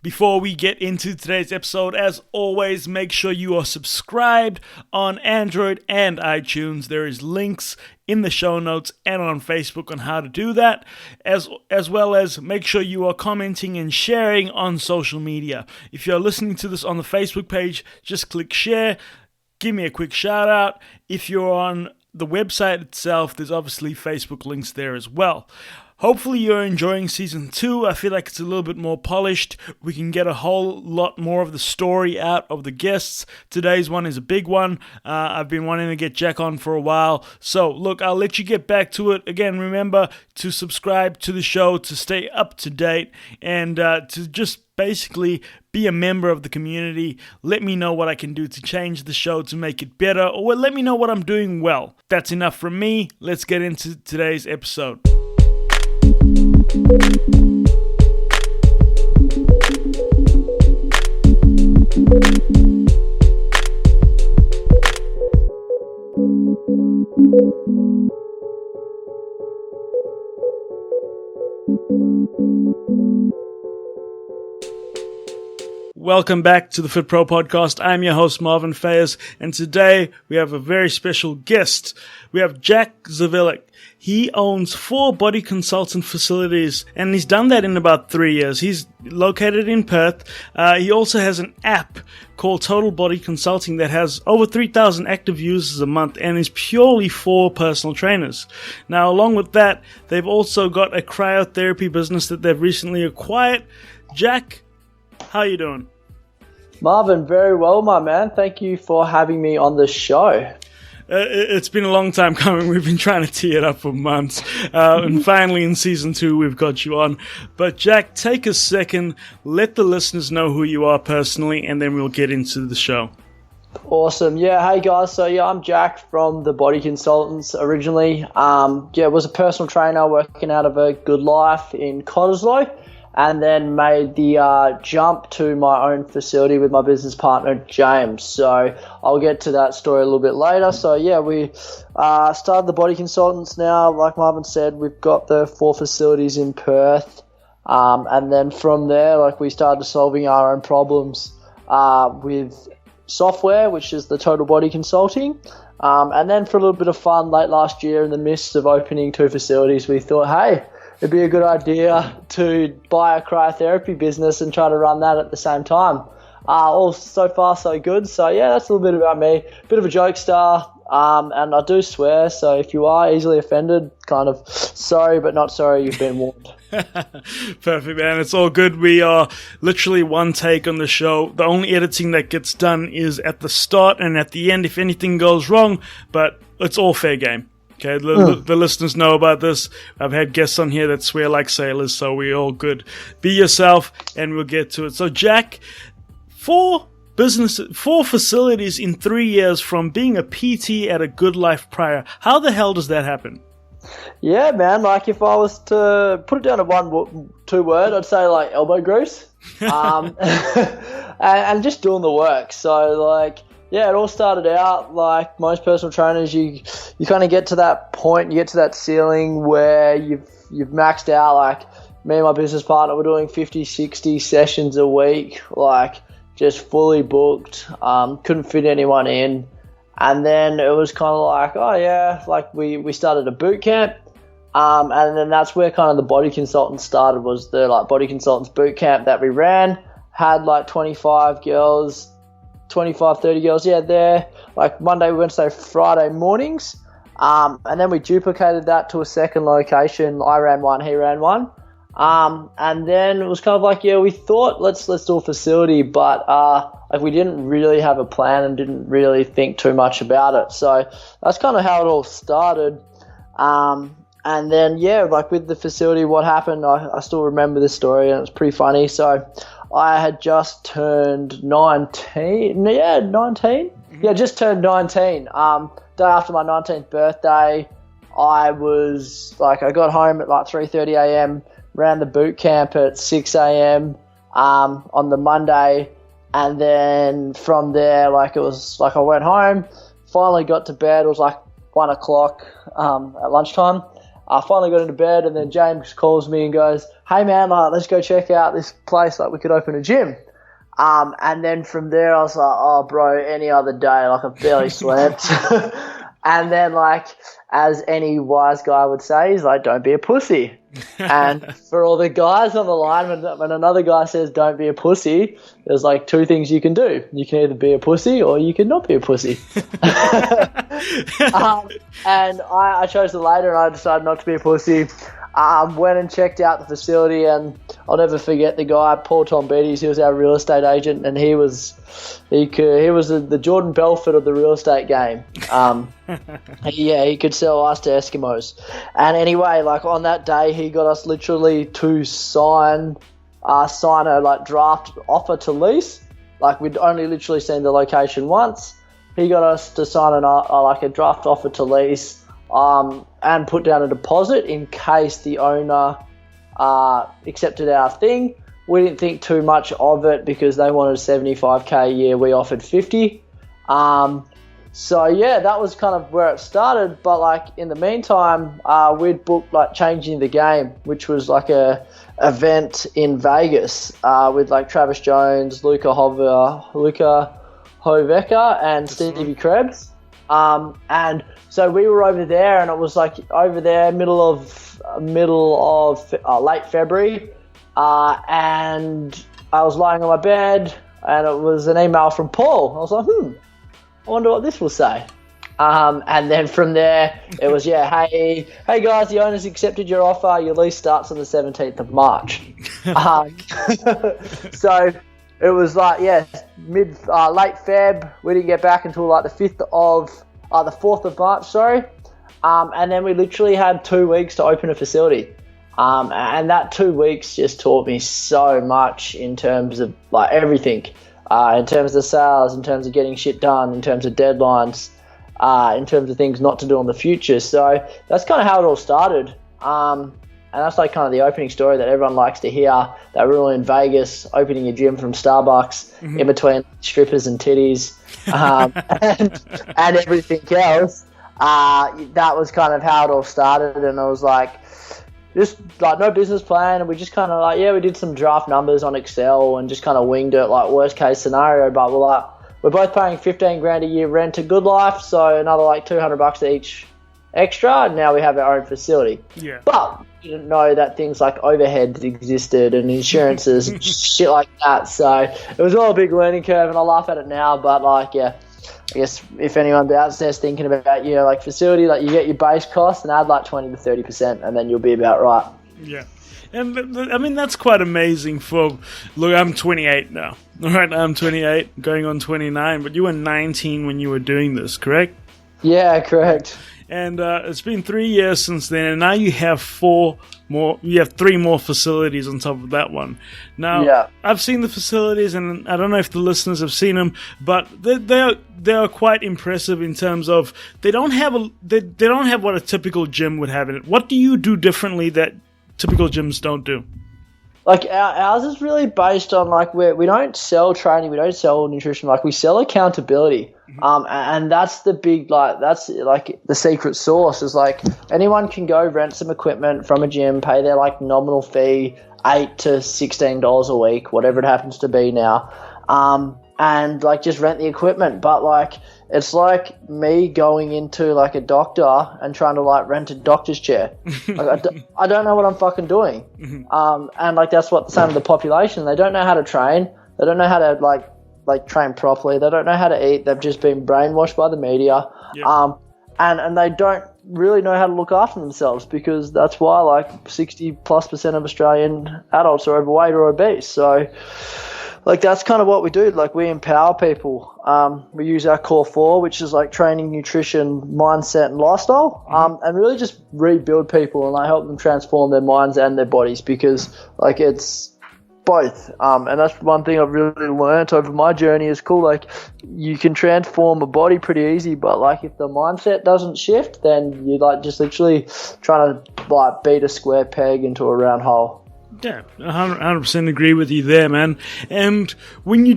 Before we get into today's episode, as always, make sure you are subscribed on Android and iTunes. There is links in the show notes and on Facebook on how to do that, as well as make sure you are commenting and sharing on social media. If you're listening to this on the Facebook page, just click share, give me a quick shout out. If you're on the website itself, there's obviously Facebook links there as well. Hopefully you're enjoying Season 2. I feel like it's a little bit more polished. We can get a whole lot more of the story out of the guests. Today's one is a big one. I've been wanting to get Jack on for a while. So, look, I'll let you get back to it. Again, remember to subscribe to the show to stay up to date and to just basically be a member of the community. Let me know what I can do to change the show to make it better, or let me know what I'm doing well. That's enough from me. Let's get into today's episode. Welcome back to the Fit Pro Podcast. I'm your host, Marvin Fayez, and today we have a very special guest. We have Jack Zuvelek. He owns 4 body consultant facilities, and he's done that in about 3 years. He's located in Perth. He also has an app called Total Body Consulting that has over 3,000 active users a month and is purely for personal trainers. Now, along with that, they've also got a cryotherapy business that they've recently acquired. Jack, how you doing? Marvin, very well, my man. Thank you for having me on the show. It's been a long time coming. We've been trying to tee it up for months. And finally in Season 2, we've got you on. But Jack, take a second. Let the listeners know who you are personally, and then we'll get into the show. Awesome. Yeah, hey guys. So I'm Jack from the Body Consultants originally. Was a personal trainer working out of a Good Life in Cottesloe, and then made the jump to my own facility with my business partner, James. So I'll get to that story a little bit later. So we started the Body Consultants now. Like Marvin said, we've got the 4 facilities in Perth. And then from there, we started solving our own problems with software, which is the Total Body Consulting. And then for a little bit of fun late last year, in the midst of opening 2 facilities, we thought, hey, it'd be a good idea to buy a cryotherapy business and try to run that at the same time. All so far so good. So that's a little bit about me. Bit of a jokester, and I do swear. So if you are easily offended, kind of sorry, but not sorry. You've been warned. Perfect, man. It's all good. We are literally one take on the show. The only editing that gets done is at the start and at the end if anything goes wrong, but it's all fair game. Okay, the listeners know about this. I've had guests on here that swear like sailors, so we're all good. Be yourself, and we'll get to it. So, Jack, 4 facilities in 3 years from being a PT at a Good Life prior. How the hell does that happen? Yeah, man. If I was to put it down to 2 words, I'd say elbow grease, and just doing the work. So it all started out like most personal trainers. You kind of get to that point, you get to that ceiling where you've maxed out. Me and my business partner were doing 50, 60 sessions a week, just fully booked. Couldn't fit anyone in. And then it was kind of we started a boot camp. And then that's where kind of the Body Consultants started, was the Body Consultants boot camp that we ran. Had 25 girls, 25, 30 girls, there. Monday, Wednesday, Friday mornings. And then we duplicated that to a second location. I ran one, he ran one. And then it was kind of we thought, let's do a facility, but we didn't really have a plan and didn't really think too much about it. So that's kind of how it all started. And then, with the facility, what happened, I still remember this story, and it's pretty funny. So I had just turned 19. Yeah, 19? Yeah, just turned 19. Day after my 19th birthday, I was I got home at 3:30 a.m., ran the boot camp at 6 a.m. On the Monday, and then from there, it was I went home, finally got to bed. It was 1 o'clock at lunchtime. I finally got into bed, and then James calls me and goes, "Hey man, let's go check out this place. Like we could open a gym." And then from there, I was like, "Oh, bro, any other day, like I barely slept." And then, like, as any wise guy would say, he's like, "Don't be a pussy." And for all the guys on the line, when another guy says, "Don't be a pussy," there's like two things you can do. You can either be a pussy or you can not be a pussy. And I chose the later, and I decided not to be a pussy. Went and checked out the facility, and I'll never forget the guy, Paul Tombedes. He was our real estate agent, and he was the Jordan Belfort of the real estate game. He could sell us to Eskimos. And anyway, like on that day, he got us literally to sign a like draft offer to lease. Like we'd only literally seen the location once. He got us to sign a draft offer to lease. And put down a deposit in case the owner accepted our thing. We didn't think too much of it because they wanted $75K a year. We offered 50. So yeah, that was kind of where it started. But like in the meantime, we'd booked like Changing the Game, which was like a event in Vegas with like Travis Jones, Luca Hovecker, and Stevie Krebs. And so we were over there, and it was like over there middle of late February, and I was lying on my bed, and it was an email from Paul. I was like, I wonder what this will say. And then from there, it was, hey guys, the owners accepted your offer. Your lease starts on the 17th of March. So it was like, late Feb. We didn't get back until like the 4th of March, sorry. And then we literally had 2 weeks to open a facility. And that 2 weeks just taught me so much in terms of like everything, in terms of sales, in terms of getting shit done, in terms of deadlines, in terms of things not to do in the future. So that's kind of how it all started. And that's like kind of the opening story that everyone likes to hear, that we're all in Vegas opening a gym from Starbucks in between strippers and titties and everything else. That was kind of how it all started. And it was like, just like no business plan. And we just kind of like, we did some draft numbers on Excel and just kind of winged it, like worst case scenario. But we're both paying $15,000 a year rent to Good Life. So another like $200 each extra, and now we have our own facility. Yeah. But we didn't know that things like overheads existed and insurances and shit like that. So it was all a big learning curve, and I laugh at it now. But like, I guess if anyone's out there thinking about, like facility, like you get your base cost and add like 20 to 30%, and then you'll be about right. Yeah. And I mean, that's quite amazing look, I'm 28 now. All right, I'm 28, going on 29, but you were 19 when you were doing this, correct? Yeah, correct. And it's been 3 years since then, and now you have 3 more facilities on top of that one. Now, I've seen the facilities, and I don't know if the listeners have seen them, but they are quite impressive in terms of they don't have what a typical gym would have in it. What do you do differently that typical gyms don't do? Like ours is really based on like we don't sell training, we don't sell nutrition, like we sell accountability. And that's the big, like, that's like the secret sauce is like anyone can go rent some equipment from a gym, pay their like nominal fee, $8 to $16 a week, whatever it happens to be now. And like just rent the equipment. But like, it's like me going into like a doctor and trying to like rent a doctor's chair. Like, I don't know what I'm fucking doing. And like, that's what the same with the population. They don't know how to train. They don't know how to like train properly. They don't know how to eat. They've just been brainwashed by the media. Yep. And they don't really know how to look after themselves, because that's why like 60+% of Australian adults are overweight or obese. So like that's kind of what we do. Like we empower people. We use our core 4, which is like training, nutrition, mindset, and lifestyle, and really just rebuild people, and I help them transform their minds and their bodies, because like it's both. And that's one thing I've really learned over my journey is cool. Like you can transform a body pretty easy, but like if the mindset doesn't shift, then you're like just literally trying to like beat a square peg into a round hole. Yeah, 100% agree with you there, man. And when you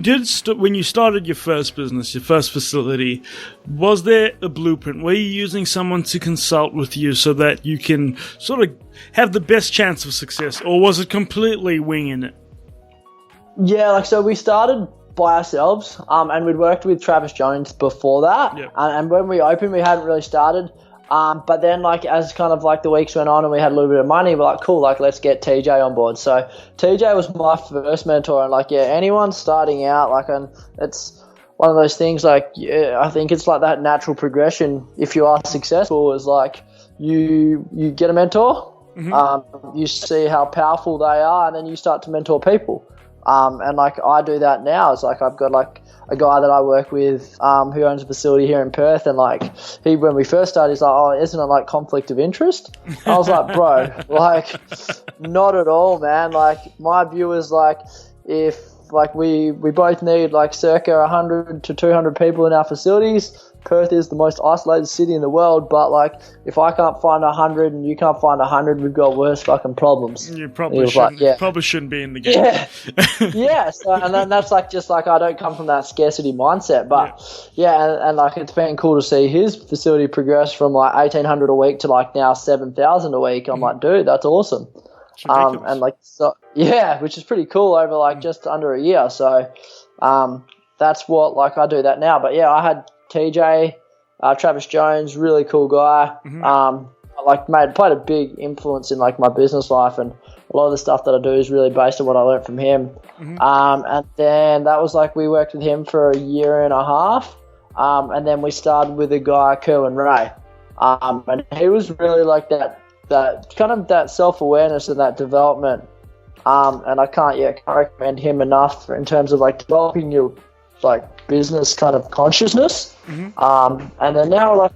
when you started your first business, your first facility, was there a blueprint? Were you using someone to consult with you so that you can sort of have the best chance of success, or was it completely winging it? Yeah, like, so we started by ourselves, and we'd worked with Travis Jones before that. Yep. And when we opened, we hadn't really started. But then, like, as kind of like the weeks went on and we had a little bit of money, we're like, cool, like, let's get TJ on board. So TJ was my first mentor, and like, yeah, anyone starting out, like, and it's one of those things, like, yeah, I think it's like that natural progression. If you are successful, is like you get a mentor, you see how powerful they are, and then you start to mentor people. And like, I do that now. It's like, I've got like a guy that I work with who owns a facility here in Perth, and like, when we first started, he's like, oh, isn't it like conflict of interest? I was like, bro, like, not at all, man. Like, my view is like, if like we both need like circa 100 to 200 people in our facilities. Perth is the most isolated city in the world, but like, if I can't find 100 and you can't find 100, we've got worse fucking problems. You probably shouldn't, like, yeah. probably shouldn't be in the game. Yeah, yeah. So, and then that's like, just like, I don't come from that scarcity mindset, but yeah, and like, it's been cool to see his facility progress from like 1,800 a week to like now 7,000 a week. I'm like, dude, that's awesome. And like, so yeah, which is pretty cool over like just under a year. So, that's what, like, I do that now. But yeah, I had TJ, Travis Jones, really cool guy. Like, played a big influence in like my business life, and a lot of the stuff that I do is really based on what I learned from him. And then that was like, we worked with him for a year and a half, and then we started with a guy, Kerwin Ray, and he was really like that kind of that self-awareness and that development. And I can't recommend him enough in terms of like developing your like business kind of consciousness. And then now, like,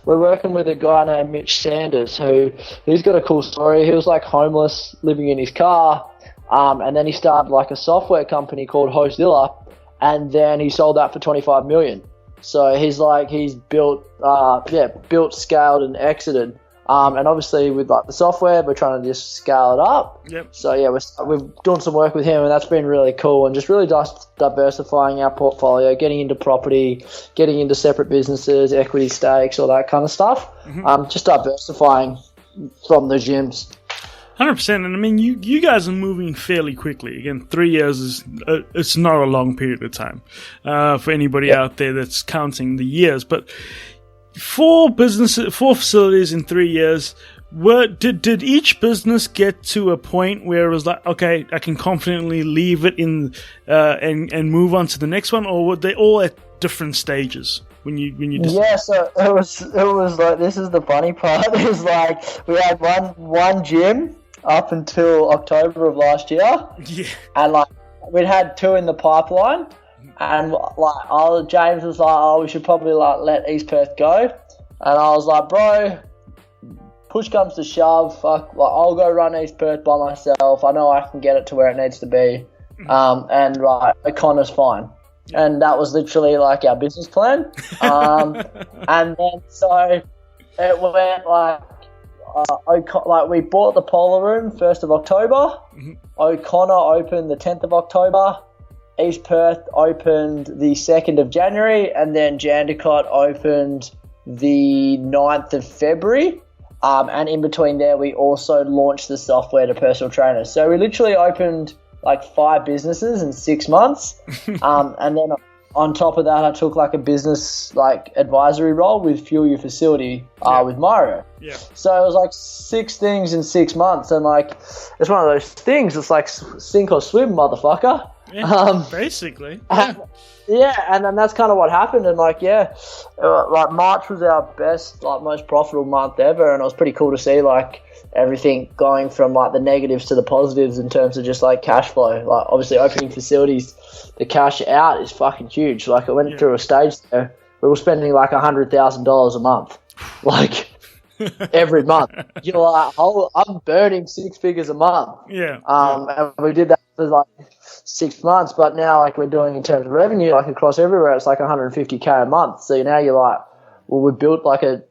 we're working with a guy named Mitch Sanders, he's got a cool story. He was like homeless, living in his car, and then he started like a software company called Hostzilla, and then he sold that for 25 million. So he's built, scaled, and exited. And obviously with like the software, we're trying to just scale it up. So yeah, we're doing some work with him, and that's been really cool, and just really diversifying our portfolio, getting into property, getting into separate businesses, equity stakes, all that kind of stuff. Just diversifying from the gyms. 100%, and I mean, you guys are moving fairly quickly. Again, 3 years is it's not a long period of time for anybody out there that's counting the years, but. Four facilities in 3 years. Did each business get to a point where it was like, okay, I can confidently leave it in and move on to the next one, or were they all at different stages when you decided? Yeah, so it was like, this is the funny part. It was like, we had one gym up until October of last year. Yeah, and like, we'd had two in the pipeline. And like, James was like, oh, we should probably like let East Perth go. And I was like, bro, push comes to shove, fuck, like, I'll go run East Perth by myself. I know I can get it to where it needs to be. And right, O'Connor's fine. And that was literally like our business plan. And then so it went like, we bought the Polar Room 1st of October. O'Connor opened the 10th of October. East Perth opened the 2nd of January, and then Jandakot opened the 9th of February. And in between there, we also launched the software to personal trainers. So we literally opened like 5 businesses in 6 months. And then on top of that, I took like a business like advisory role with Fuel Your Facility with Mario. Yeah. So it was like 6 things in 6 months, and like, it's one of those things. It's like sink or swim, motherfucker. Yeah, basically. And then that's kind of what happened. And like, like March was our best, like most profitable month ever, and it was pretty cool to see like everything going from like the negatives to the positives in terms of just like cash flow. Like, obviously opening facilities, the cash out is fucking huge. Like, I went through a stage there we were spending like $100,000 a month, like every month. You're like, oh, I'm burning 6 figures a month. And we did that for like 6 months, but now like we're doing in terms of revenue, like across everywhere, it's like 150K a month. So now you're like, well, we built like it'd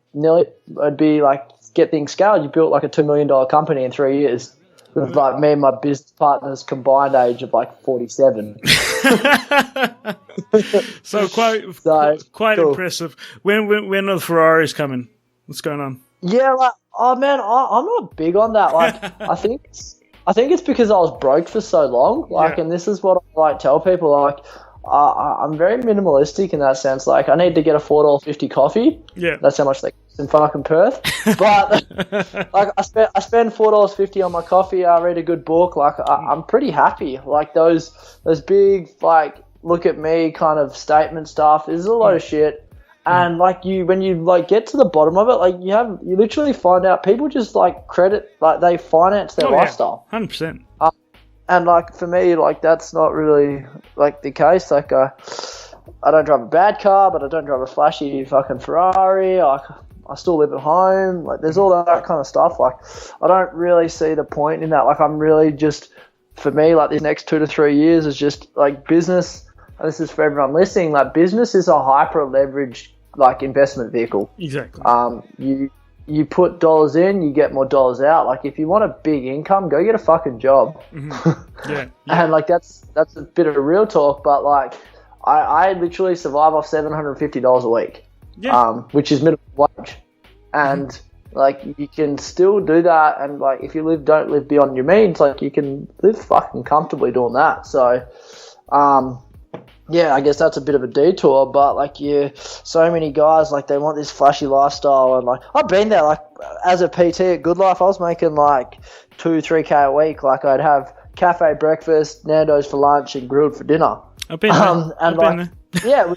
be like, get things scaled, you built like a $2 million company in 3 years with like me and my business partner's combined age of like 47. So quite cool. impressive. When are the Ferraris coming? What's going on? Yeah, like, oh man, I'm not big on that. Like, I think it's because I was broke for so long. Like, and this is what I like tell people. Like, I'm very minimalistic in that sense. Like, I need to get a $4.50 coffee. Yeah, that's how much they cost in fucking Perth. But like, I spend $4.50 on my coffee. I read a good book. Like, I'm pretty happy. Like those big like look at me kind of statement stuff is a lot of shit. And like when you like get to the bottom of it, like you literally find out people just like credit, like they finance their lifestyle. 100%. And like for me, like that's not really like the case. Like I don't drive a bad car, but I don't drive a flashy fucking Ferrari. I still live at home. Like there's all that kind of stuff. Like I don't really see the point in that. Like I'm really just, for me, like the next 2 to 3 years is just like business. And this is for everyone listening. Like business is a hyper leveraged like investment vehicle. Exactly. You put dollars in, you get more dollars out. Like if you want a big income, go get a fucking job. Mm-hmm. Yeah. And like that's a bit of a real talk, but like I literally survive off $750 a week. Yeah. Which is minimum wage. And like you can still do that, and like if you don't live beyond your means, like you can live fucking comfortably doing that. So yeah, I guess that's a bit of a detour, but like so many guys, like they want this flashy lifestyle, and like I've been there, like as a PT at Good Life, I was making like 2-3K a week. Like I'd have cafe breakfast, Nando's for lunch, and grilled for dinner. I've been there. And like, yeah,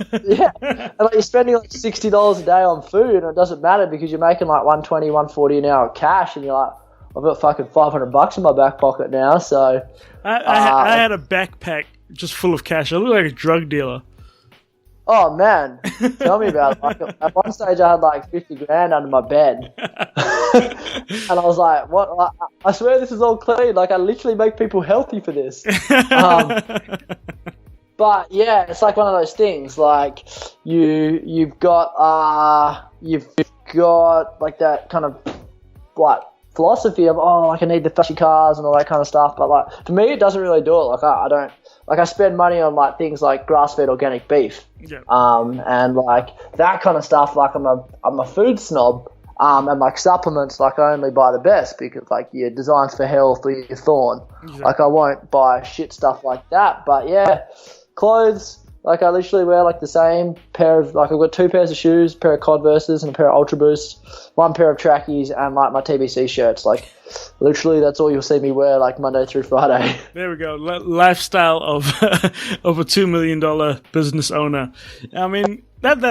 and like you're spending like $60 a day on food, and it doesn't matter because you're making like $120, $140 an hour cash, and you're like, I've got fucking $500 in my back pocket now. So I had a backpack just full of cash. I look like a drug dealer. Oh man, tell me about it. Like, at one stage I had like 50 grand under my bed. And I was like, what? Like, I swear this is all clean. Like I literally make people healthy for this. But yeah, it's like one of those things. Like you've got like that kind of like philosophy of like I need the flashy cars and all that kind of stuff. But like for me, it doesn't really do it. Like I don't. Like I spend money on like things like grass-fed organic beef, and like that kind of stuff. Like I'm a food snob, and like supplements, like I only buy the best because like your designs for health or your thorn. Exactly. Like I won't buy shit stuff like that. But yeah, clothes. Like I literally wear like the same pair of, like I've got 2 pairs of shoes, a pair of Converses and a pair of Ultra Boosts, 1 pair of trackies and like my TBC shirts. Like literally that's all you'll see me wear like Monday through Friday. There we go. Lifestyle of of a $2 million business owner. I mean, that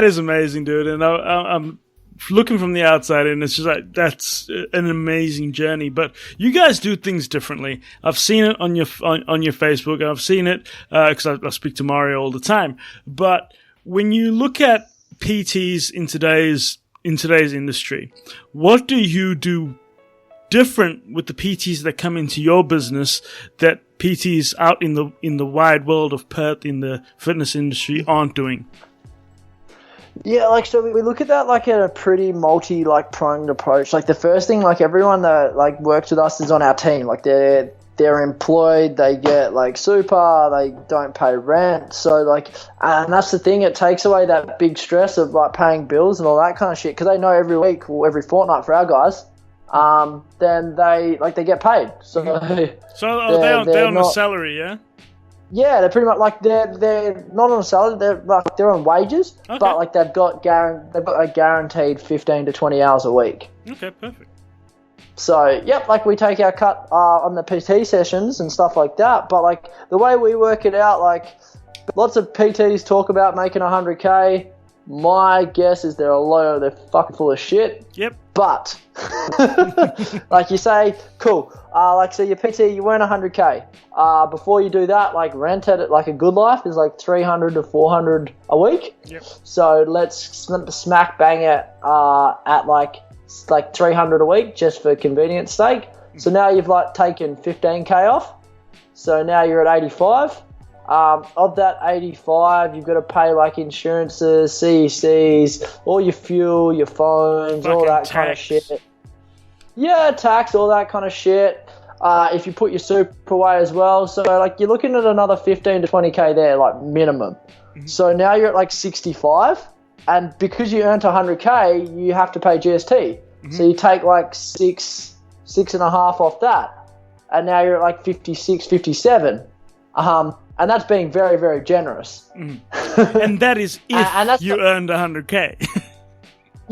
is amazing, dude. And I'm looking from the outside, and it's just like that's an amazing journey. But you guys do things differently. I've seen it on your Facebook. I've seen it because I speak to Mario all the time. But when you look at PTs in today's industry, what do you do different with the PTs that come into your business that PTs out in the wide world of Perth in the fitness industry aren't doing? Yeah, like so we look at that like at a pretty pronged approach. Like the first thing, like everyone that like works with us is on our team. Like they're employed, they get like super, they don't pay rent. So like, and that's the thing, it takes away that big stress of like paying bills and all that kind of shit, because they know every week or every fortnight for our guys, then they get paid. So they're on a salary, yeah? Yeah, they're pretty much like they're not on a salary. They're on wages, okay. But like they've got a guaranteed 15 to 20 hours a week. Okay, perfect. So yep, like we take our cut on the PT sessions and stuff like that. But like the way we work it out, like lots of PTs talk about making 100K. My guess is they're fucking full of shit. Yep. But like you say, cool. Like so your PT, you earn 100K. Before you do that, like rent at like a Good Life is like 300 to 400 a week. Yep. So let's smack bang it at like 300 a week just for convenience sake. So now you've like taken 15K off. So now you're at 85. Of that 85, you've got to pay like insurances, CECs, all your fuel, your phones, all that kind of shit. Yeah, tax, all that kind of shit. If you put your super away as well. So, like, you're looking at another 15 to 20K there, like, minimum. Mm-hmm. So now you're at, like, 65. And because you earned 100K, you have to pay GST. Mm-hmm. So you take, like, 6.5 off that. And now you're at, like, 56, 57. And that's being very, very generous. Mm-hmm. And that is if you earned 100K.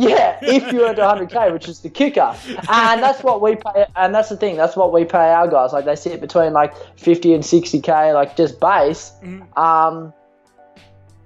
Yeah, if you earned 100K, which is the kicker. And that's what we pay. And that's the thing. That's what we pay our guys. Like, they sit between, like, 50 and 60K, like, just base,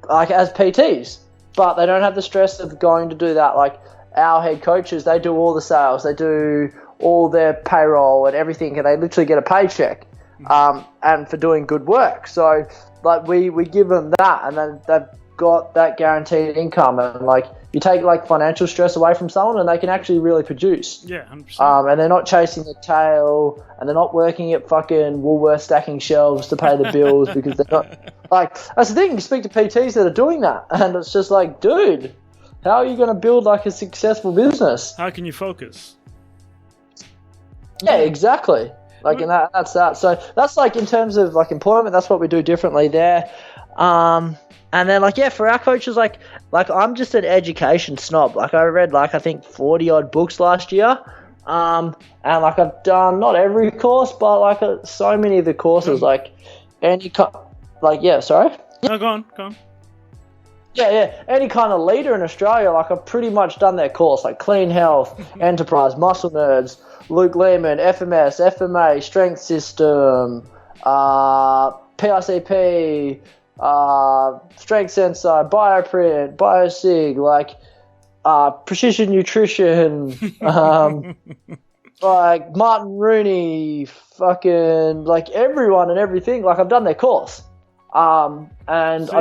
like, as PTs. But they don't have the stress of going to do that. Like, our head coaches, they do all the sales. They do all their payroll and everything. And they literally get a paycheck and for doing good work. So, like, we give them that. And then they've got that guaranteed income. And, like, you take, like, financial stress away from someone and they can actually really produce. Yeah, 100%. And they're not chasing the tail and they're not working at fucking Woolworths stacking shelves to pay the bills because they're not... Like, that's the thing. You speak to PTs that are doing that and it's just like, dude, how are you going to build, like, a successful business? How can you focus? Yeah, exactly. Like, and that's that. So that's, like, in terms of, like, employment, that's what we do differently there. And then, like, yeah, for our coaches, like I'm just an education snob. Like, I read, like, I think 40 odd books last year. And, like, I've done not every course, but, like, so many of the courses, like, sorry? No, go on. Yeah. Any kind of leader in Australia, like, I've pretty much done their course, like Clean Health, Enterprise, Muscle Nerds, Luke Lehman, FMS, FMA, Strength System, PICP, Strength Sensor, Bioprint, Biosig, like, Precision Nutrition, like Martin Rooney, fucking, like, everyone and everything. Like, I've done their course. And so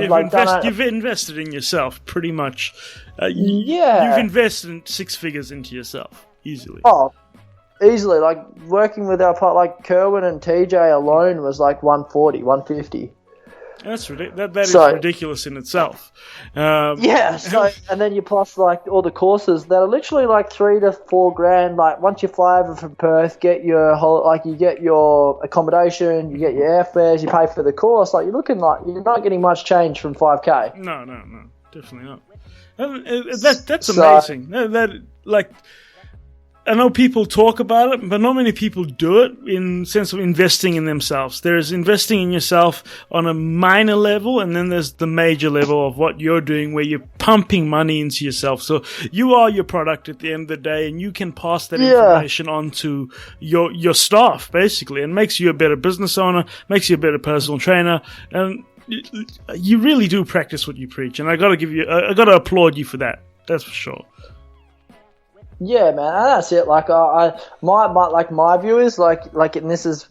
you've invested in yourself pretty much. You've invested 6 figures into yourself easily. Oh, easily. Like, working with our part, like Kerwin and TJ alone was like 140, 150. That's ridiculous. That is ridiculous in itself. Yeah. So, and then you plus, like, all the courses that are literally like $3,000 to $4,000. Like, once you fly over from Perth, get your you get your accommodation, you get your airfares, you pay for the course. Like, you're looking like you're not getting much change from 5K. No, definitely not. That's amazing. That like. I know people talk about it, but not many people do it in sense of investing in themselves. There's investing in yourself on a minor level, and then there's the major level of what you're doing where you're pumping money into yourself. So you are your product at the end of the day, and you can pass that information on to your staff, basically, and makes you a better business owner, makes you a better personal trainer, and you really do practice what you preach. And I got to applaud you for that. That's for sure. Yeah, man, and that's it. Like, my view is like, and this is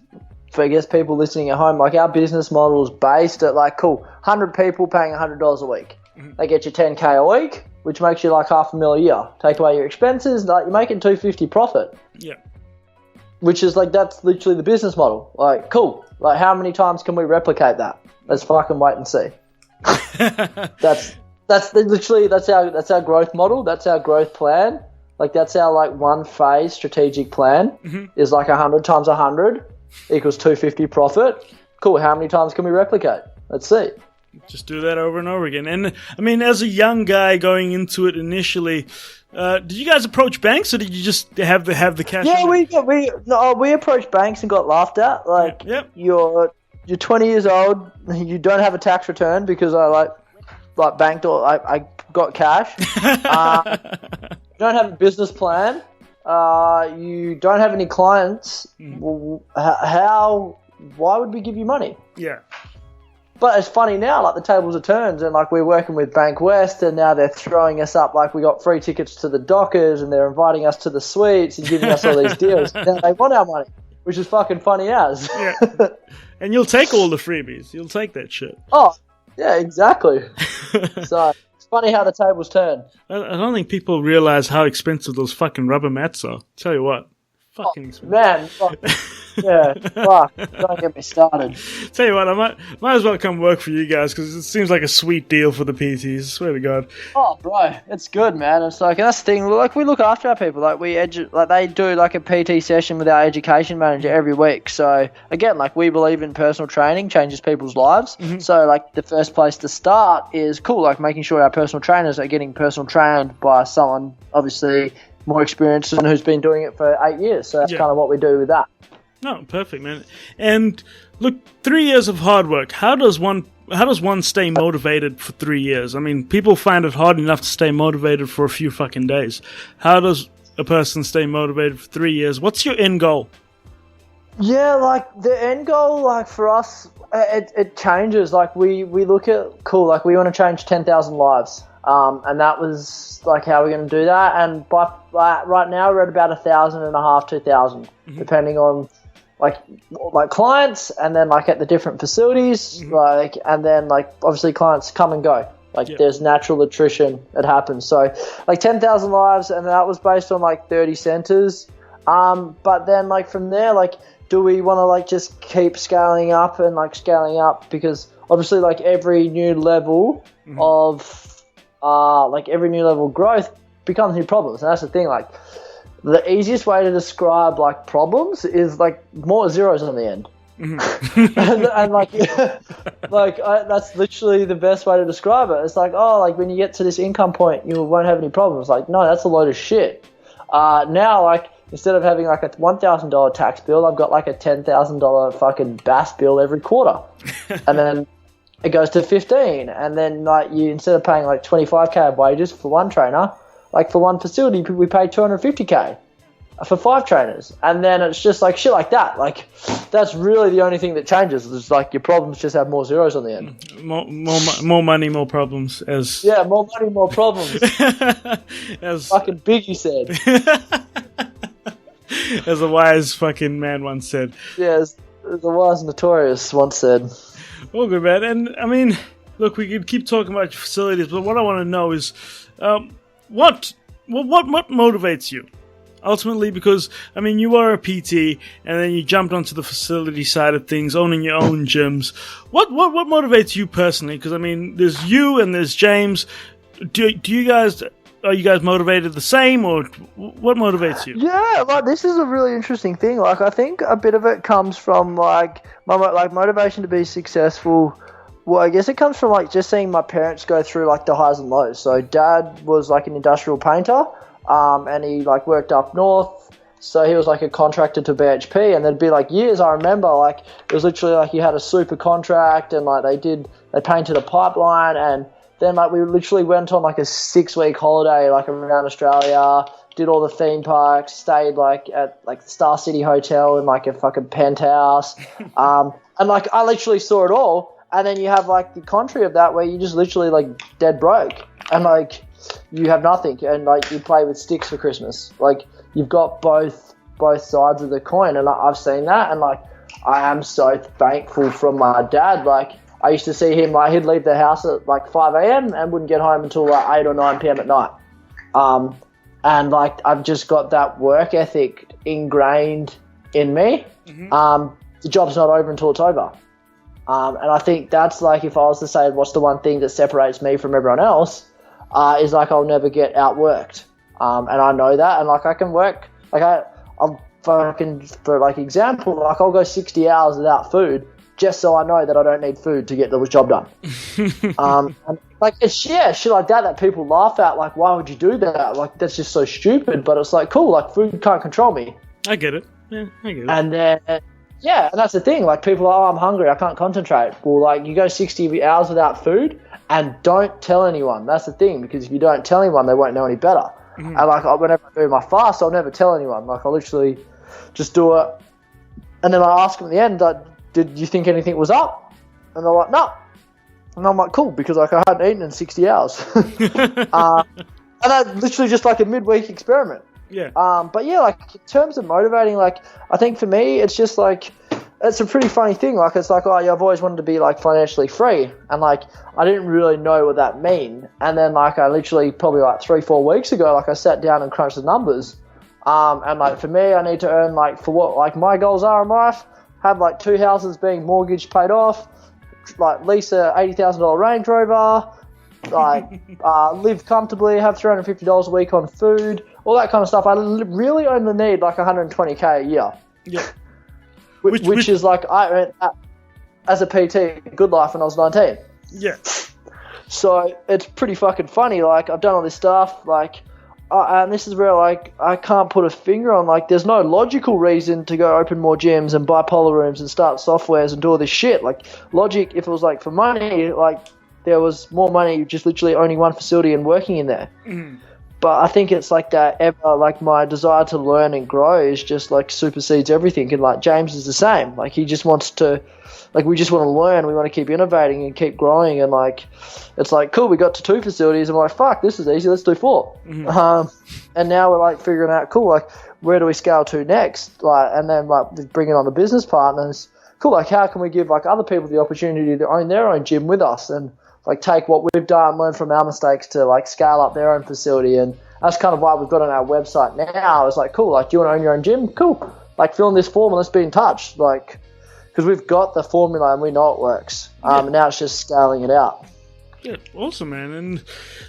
for, I guess, people listening at home. Like, our business model is based at, like, 100 people paying $100 a week. Mm-hmm. They get you $10K a week, which makes you like $500,000 a year. Take away your expenses, like, you're making $250 profit. Yeah. Which is like, that's literally the business model. Like, cool. Like, how many times can we replicate that? Let's fucking wait and see. That's our growth model. That's our growth plan. Like, that's our, like, one phase strategic plan is like 100 times 100 equals 250 profit. Cool. How many times can we replicate? Let's see. Just do that over and over again. And I mean, as a young guy going into it initially, did you guys approach banks or did you just have the cash? Yeah, we approached banks and got laughed at. Like, you're 20 years old, you don't have a tax return because I banked or I got cash. You don't have a business plan. You don't have any clients. Why would we give you money? Yeah. But it's funny now, like, the tables are turned, and, like, we're working with Bank West, and now they're throwing us up, like, we got free tickets to the Dockers, and they're inviting us to the suites and giving us all these deals. Now they want our money, which is fucking funny as. Yeah. And you'll take all the freebies. You'll take that shit. Oh, yeah, exactly. So it's funny how the tables turn. I don't think people realize how expensive those fucking rubber mats are. Tell you what. Fucking expensive. Man. Yeah, fuck, don't get me started. Tell you what, I might as well come work for you guys because it seems like a sweet deal for the PTs. I swear to God. Oh, bro, it's good, man. It's like, and that's the thing. Like, we look after our people. Like, they do like a PT session with our education manager every week. So again, like, we believe in personal training changes people's lives. So like, the first place to start is cool. Like, making sure our personal trainers are getting personal trained by someone obviously more experienced and who's been doing it for 8 years. So that's kind of what we do with that. No, perfect, man. And look, 3 years of hard work. How does one stay motivated for 3 years? I mean, people find it hard enough to stay motivated for a few fucking days. How does a person stay motivated for 3 years? What's your end goal? Yeah, like the end goal, like for us, it changes. Like we look at, cool, like we want to change 10,000 lives. And that was like how we're going to do that. And by right now we're at about 1,500, 2,000, depending on like clients, and then like at the different facilities, like, and then like obviously clients come and go. Like there's natural attrition that happens. So like 10,000 lives, and that was based on like 30 centers. But then like from there, like, do we want to like just keep scaling up, because obviously like every new level of every new level of growth becomes new problems. And that's the thing, like the easiest way to describe like problems is like more zeros on the end. and like that's literally the best way to describe it. It's like, oh, like when you get to this income point you won't have any problems. Like, no, that's a load of shit. Now, like, instead of having like a $1,000 tax bill, I've got like a $10,000 fucking BAS bill every quarter. And then it goes to 15, and then like you, instead of paying like 25k of wages for one trainer, like for one facility we pay 250k for 5 trainers, and then it's just like shit like that. Like that's really the only thing that changes. It's like your problems just have more zeros on the end. More money, more problems. More money, more problems. As fucking Biggie said. As a wise fucking man once said. Yeah, as the wise Notorious once said. All good, man. And I mean, look, we could keep talking about your facilities, but what I want to know is, what motivates you? Ultimately, because, I mean, you are a PT, and then you jumped onto the facility side of things, owning your own gyms. What motivates you personally? Because, I mean, there's you and there's James. Are you guys motivated the same, or what motivates you? Yeah, like this is a really interesting thing. Like I think a bit of it comes from like my motivation to be successful. Well, I guess it comes from like just seeing my parents go through like the highs and lows. So Dad was like an industrial painter, and he like worked up north. So he was like a contractor to BHP, and there'd be like years I remember like it was literally like he had a super contract, and like they painted a pipeline, and then like we literally went on like a 6-week holiday like around Australia, did all the theme parks, stayed like at like the Star City Hotel in like a fucking penthouse, and like I literally saw it all. And then you have like the contrary of that where you just literally like dead broke, and like you have nothing, and like you play with sticks for Christmas. Like you've got both sides of the coin, and I've seen that, and like I am so thankful from my dad. Like I used to see him, like he'd leave the house at like 5 a.m. and wouldn't get home until like 8 or 9 p.m. at night. And like I've just got that work ethic ingrained in me. The job's not over until it's over. And I think that's like, if I was to say what's the one thing that separates me from everyone else, is like I'll never get outworked. And I know that, and like I can work, like I'll fucking, for like example, like I'll go 60 hours without food, just so I know that I don't need food to get the job done. And like it's shit like that people laugh at. Like, why would you do that? Like, that's just so stupid. But it's like, cool. Like, food can't control me. I get it. Yeah, I get it. And then, and that's the thing. Like, people are, I'm hungry, I can't concentrate. Well, like, you go 60 hours without food and don't tell anyone. That's the thing, because if you don't tell anyone, they won't know any better. And like, whenever I do my fast, I'll never tell anyone. Like, I'll literally just do it. And then I ask them at the end, like, did you think anything was up? And they're like, no. And I'm like, cool, because like I hadn't eaten in 60 hours. And that's literally just like a midweek experiment. Yeah. But yeah, like in terms of motivating, like I think for me, it's just like, it's a pretty funny thing. Like it's like, oh yeah, I've always wanted to be like financially free. And like, I didn't really know what that mean. And then like I literally probably like 3-4 weeks ago, like I sat down and crunched the numbers. And like for me, I need to earn like for what like my goals are in life. Have like 2 houses being mortgage paid off, like lease a $80,000 Range Rover, like live comfortably, have $350 a week on food, all that kind of stuff. I really only need like 120k a year. Yeah. which is like I earned as a PT good life when I was 19. Yeah. So it's pretty fucking funny. Like I've done all this stuff, like, and this is where like I can't put a finger on. Like, there's no logical reason to go open more gyms and buy polar rooms and start softwares and do all this shit. Like, logic, if it was like for money, like there was more money just literally owning one facility and working in there. Mm. But I think it's like that ever, like my desire to learn and grow is just like supersedes everything. And like James is the same. Like he just wants to, like we just want to learn. We want to keep innovating and keep growing. And like, it's like, cool, we got to 2 facilities. And we're like, fuck, this is easy. Let's do 4. Mm-hmm. And now we're like figuring out, cool, like where do we scale to next? Like, and then like bringing on the business partners. Cool, like how can we give like other people the opportunity to own their own gym with us and like take what we've done, learn from our mistakes to like scale up their own facility. And that's kind of why we've got on our website now. It's like, cool, like do you want to own your own gym? Cool. Like fill in this form and let's be in touch. Like, because we've got the formula and we know it works. And now it's just scaling it out. Yeah, awesome, man. And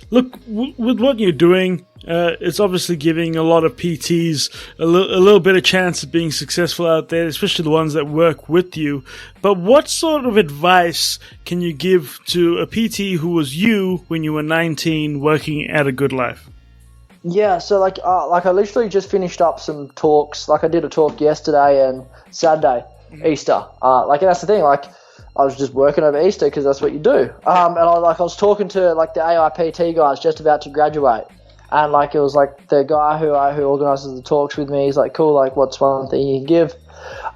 look, with what you're doing, it's obviously giving a lot of PTs a little bit of chance of being successful out there, especially the ones that work with you. But what sort of advice can you give to a PT who was you when you were 19 working at a Good Life? Yeah, so like I literally just finished up some talks. Like I did a talk yesterday and Saturday, Easter. Like, and that's the thing, like, I was just working over Easter because that's what you do. And I was talking to like the AIPT guys just about to graduate, and like it was like the guy who organises the talks with me. He's like, cool, like what's one thing you can give?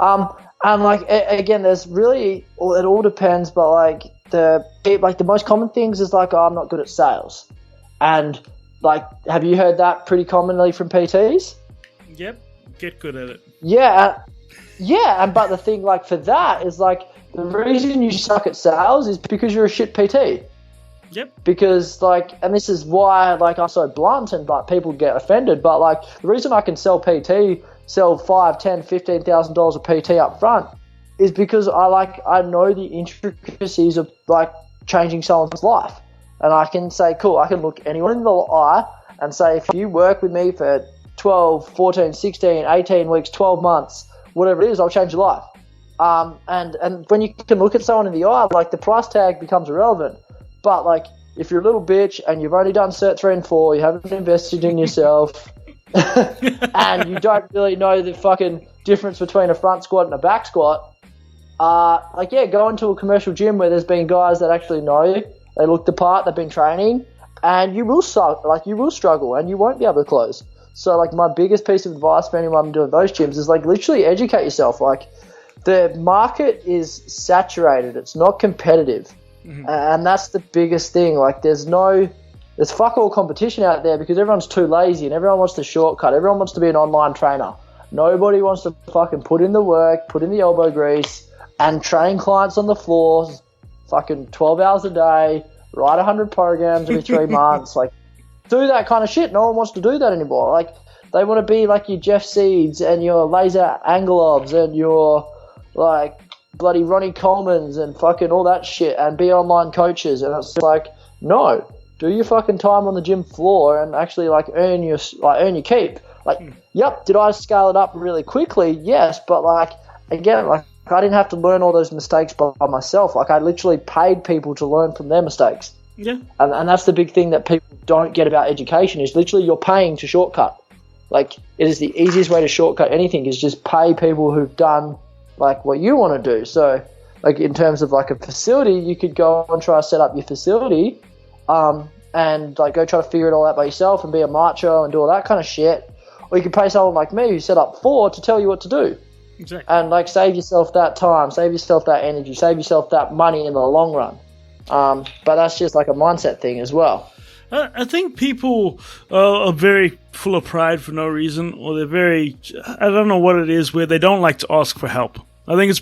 And like again, there's really it all depends, but like the most common things is like, oh, I'm not good at sales, and like have you heard that pretty commonly from PTs? Yep, get good at it. Yeah, and but the thing like for that is like, the reason you suck at sales is because you're a shit PT. Yep. Because like, and this is why like I'm so blunt and like people get offended, but like the reason I can sell $5,000, $10,000, $15,000 of PT up front is because I know the intricacies of like changing someone's life. And I can say, cool, I can look anyone in the eye and say, if you work with me for 12, 14, 16, 18 weeks, 12 months, whatever it is, I'll change your life. And when you can look at someone in the eye, like the price tag becomes irrelevant. But like if you're a little bitch and you've only done Cert 3 and 4, you haven't invested in yourself, and you don't really know the fucking difference between a front squat and a back squat, like yeah, go into a commercial gym where there's been guys that actually know you, they look the part, they've been training, and you will suck, like you will struggle and you won't be able to close. So like my biggest piece of advice for anyone doing those gyms is like literally educate yourself. Like, the market is saturated. It's not competitive. Mm-hmm. And that's the biggest thing. Like there's fuck all competition out there because everyone's too lazy and everyone wants the shortcut. Everyone wants to be an online trainer. Nobody wants to fucking put in the work, put in the elbow grease and train clients on the floors fucking 12 hours a day, write 100 programs every 3 months. Like do that kind of shit. No one wants to do that anymore. Like they want to be like your Jeff Seeds and your Laser Angelovs and your like bloody Ronnie Coleman's and fucking all that shit and be online coaches. And it's like, no, do your fucking time on the gym floor and actually like earn your keep. Like, yep, did I scale it up really quickly? Yes, but like again, like I didn't have to learn all those mistakes by myself. Like I literally paid people to learn from their mistakes. Yeah. And that's the big thing that people don't get about education is literally you're paying to shortcut. Like it is the easiest way to shortcut anything is just pay people who've done like what you want to do. So like in terms of like a facility, you could go and try to set up your facility and like go try to figure it all out by yourself and be a macho and do all that kind of shit. Or you could pay someone like me who set up 4 to tell you what to do. Exactly. And like save yourself that time, save yourself that energy, save yourself that money in the long run. But that's just like a mindset thing as well. I think people are very full of pride for no reason, or they're very, I don't know what it is, where they don't like to ask for help. I think it's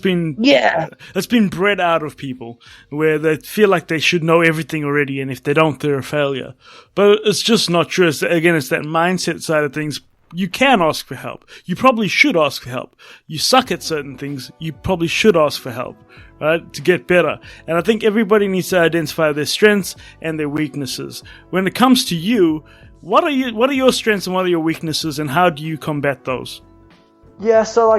been bred out of people, where they feel like they should know everything already, and if they don't, they're a failure. But it's just not true. It's that mindset side of things. you can ask for help. You probably should ask for help. You suck at certain things, you probably should ask for help, right, to get better. And I think everybody needs to identify their strengths and their weaknesses. When it comes to you, what are your strengths and what are your weaknesses, and how do you combat those? Yeah, so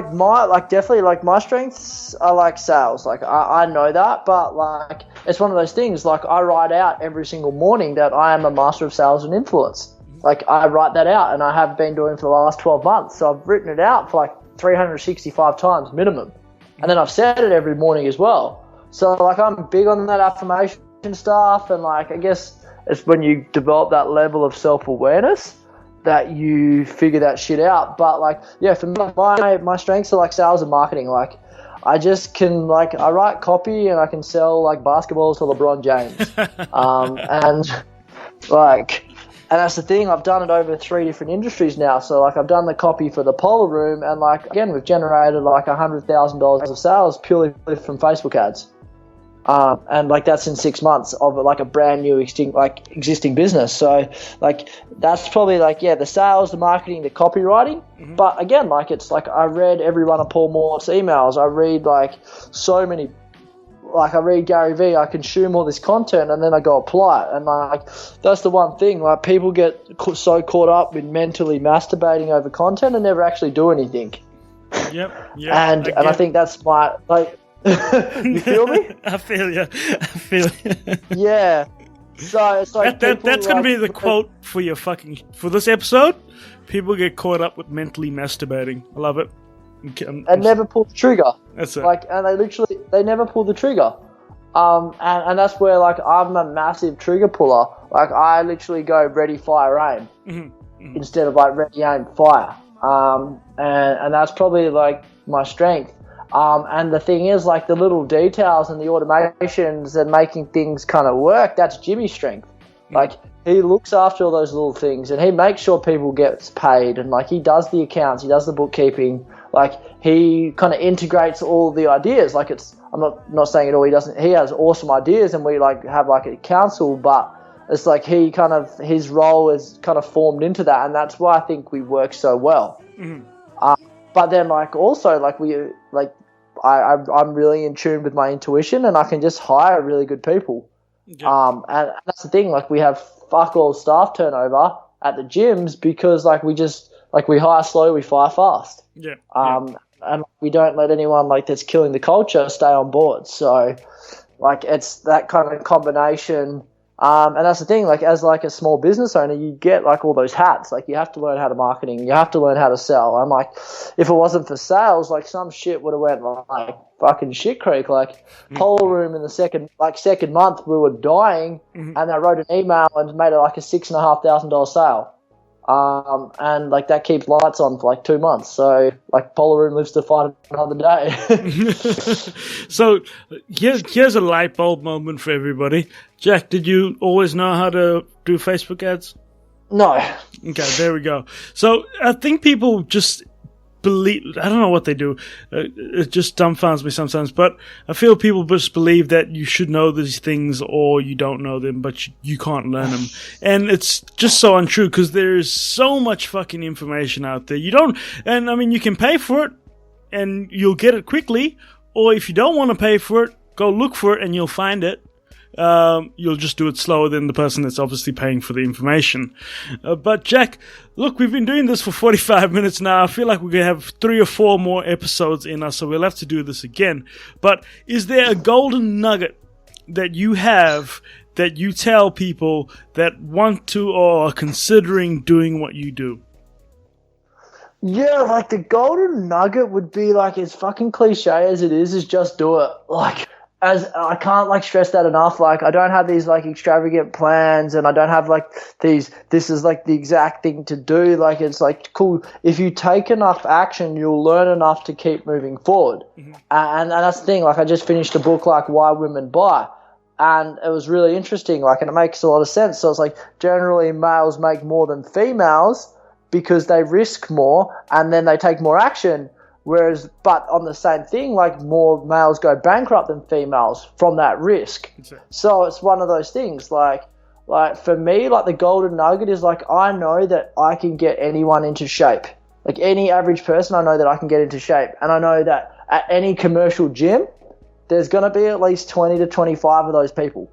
definitely my strengths are like sales. Like I know that, but like it's one of those things. Like I write out every single morning that I am a master of sales and influence. Like I write that out, and I have been doing for the last 12 months. So I've written it out for like 365 times minimum, and then I've said it every morning as well. So like I'm big on that affirmation stuff, and like I guess it's when you develop that level of self-awareness that you figure that shit out. But like, yeah, for me, my strengths are like sales and marketing. Like I just can, like, I write copy and I can sell like basketballs to LeBron James. And that's the thing, I've done it over 3 different industries now. So like I've done the copy for the Polar Room, and like, again, we've generated like $100,000 of sales purely from Facebook ads. And like that's in 6 months of like a brand new existing business. So like that's probably like, yeah, the sales, the marketing, the copywriting. Mm-hmm. But again, like it's like I read every one of Paul Moore's emails. I read like so many, like I read Gary Vee, I consume all this content and then I go apply it. And like that's the one thing, like people get so caught up with mentally masturbating over content and never actually do anything. Yep. And I think that's my like. You feel me? I feel you. Yeah. So it's like that's gonna be the quote for for this episode. People get caught up with mentally masturbating. I love it. And never pull the trigger. That's it. Like, and they never pull the trigger. And that's where like I'm a massive trigger puller. Like I literally go ready, fire, aim, instead of like ready, aim, fire. And that's probably like my strength. And the thing is, like the little details and the automations and making things kind of work, that's Jimmy's strength. Like he looks after all those little things and he makes sure people get paid, and like he does the accounts, he does the bookkeeping, like he kind of integrates all the ideas. Like I'm not saying at all he doesn't, he has awesome ideas and we like have like a council, but it's like his role is kind of formed into that, and that's why I think we work so well. But then like also like I'm really in tune with my intuition, and I can just hire really good people. Yeah. And that's the thing, like we have fuck all staff turnover at the gyms because like we hire slow, we fire fast. Yeah. And we don't let anyone like that's killing the culture stay on board. So like it's that kind of combination. And that's the thing, like as like a small business owner, you get like all those hats. Like you have to learn how to marketing, you have to learn how to sell. I'm like, if it wasn't for sales, like some shit would have went like fucking shit creek. Like Polar Room in the second month, we were dying, and I wrote an email and made it like a $6,500 sale. And like that keeps lights on for like 2 months. So like Polar Room lives to fight another day. So here's a light bulb moment for everybody. Jack, did you always know how to do Facebook ads? No. Okay, there we go. So I think people just believe, I don't know what they do. It just dumbfounds me sometimes, but I feel people just believe that you should know these things or you don't know them, but you can't learn them. And it's just so untrue because there is so much fucking information out there. And I mean, you can pay for it and you'll get it quickly, or if you don't want to pay for it, go look for it and you'll find it. You'll just do it slower than the person that's obviously paying for the information. But Jack, look, we've been doing this for 45 minutes now. I feel like we're going to have 3 or 4 more episodes in us, so we'll have to do this again. But is there a golden nugget that you have that you tell people that want to or are considering doing what you do? Yeah, like the golden nugget would be like, as fucking cliche as it is just do it. Like, as I can't like stress that enough. Like I don't have these like extravagant plans, and I don't have like this is like the exact thing to do. Like it's like cool. If you take enough action, you'll learn enough to keep moving forward. And that's the thing. Like I just finished a book like Why Women Buy, and it was really interesting. Like, and it makes a lot of sense. So it's like generally males make more than females because they risk more and then they take more action. But on the same thing, like more males go bankrupt than females from that risk. So it's one of those things. Like like for me, like the golden nugget is like I know that I can get anyone into shape. Like any average person, I know that I can get into shape. And I know that at any commercial gym, there's going to be at least 20 to 25 of those people.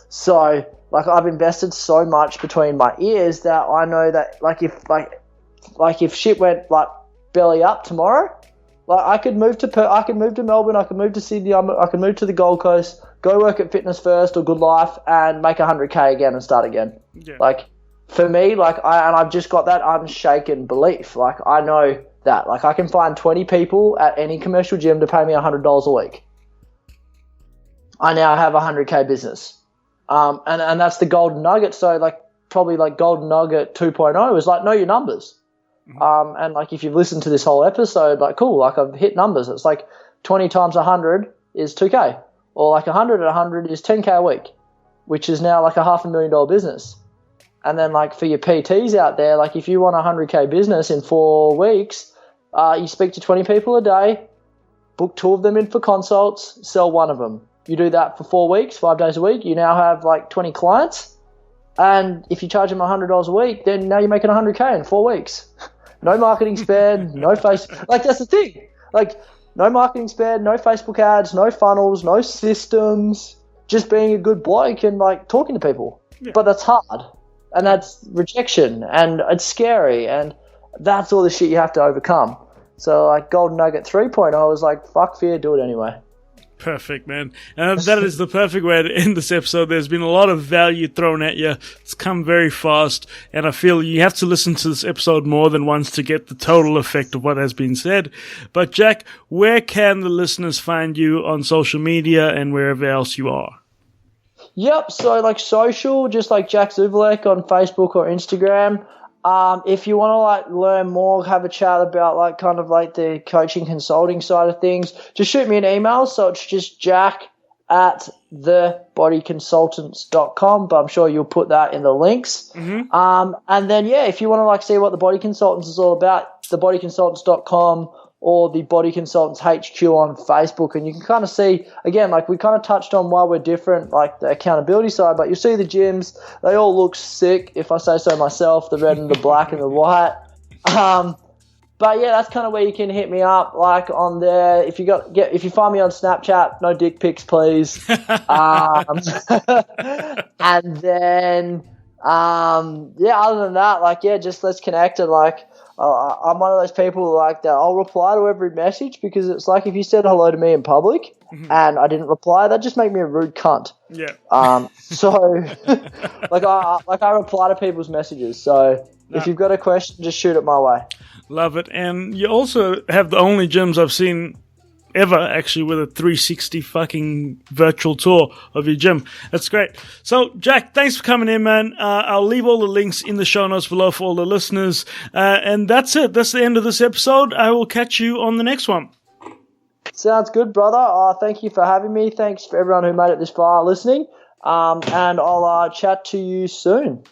So like I've invested so much between my ears that I know that like if shit went like belly up tomorrow, like I could move to Melbourne, I could move to Sydney, I could move to the Gold Coast, go work at Fitness First or Good Life and make 100K again and start again. Yeah. Like for me, like I've just got that unshaken belief. Like I know that like I can find 20 people at any commercial gym to pay me $100 a week. I now have a 100K business. And that's the golden nugget. So like probably like golden nugget 2.0 is like know your numbers. And like if you've listened to this whole episode, like cool, like I've hit numbers. It's like 20 times 100 is 2K, or like 100 at 100 is 10K a week, which is now like a $500,000 business. And then like for your PTs out there, like if you want a 100K business in 4 weeks, you speak to 20 people a day, book 2 of them in for consults, sell 1 of them. You do that for 4 weeks, 5 days a week. You now have like 20 clients. And if you charge them $100 a week, then now you're making 100K in 4 weeks. No marketing spend, no face. Like that's the thing. Like no marketing spend, no Facebook ads, no funnels, no systems. Just being a good bloke and like talking to people. Yeah. But that's hard, and that's rejection, and it's scary, and that's all the shit you have to overcome. So like Golden Nugget 3.0 was like fuck fear, do it anyway. Perfect, man. And that is the perfect way to end this episode. There's been a lot of value thrown at you. It's come very fast, and I feel you have to listen to this episode more than once to get the total effect of what has been said. But Jack, where can the listeners find you on social media and wherever else you are? Yep, so like social, just like Jack Zuvelek on Facebook or Instagram. If you want to like learn more, have a chat about like kind of like the coaching consulting side of things, just shoot me an email. So it's just jack@thebodyconsultants.com, but I'm sure you'll put that in the links. Mm-hmm. And then, yeah, if you want to like see what the Body Consultants is all about, thebodyconsultants.com or the Body Consultants HQ on Facebook. And you can kind of see, again, like we kind of touched on why we're different, like the accountability side, but you'll see the gyms, they all look sick, if I say so myself, the red and the black and the white. But yeah, that's kind of where you can hit me up, like on there. If you find me on Snapchat, no dick pics, please. And then, yeah, other than that, like, yeah, just let's connect. And like, I'm one of those people like that. I'll reply to every message because it's like if you said hello to me in public and I didn't reply, that just make me a rude cunt. Yeah. So like I reply to people's messages. So if you've got a question, just shoot it my way. Love it. And you also have the only gyms I've seen ever actually with a 360 fucking virtual tour of your gym. That's great. So Jack, thanks for coming in, man. I'll leave all the links in the show notes below for all the listeners. And that's it. That's the end of this episode. I will catch you on the next one. Sounds good, brother. Thank you for having me. Thanks for everyone who made it this far listening. And I'll chat to you soon.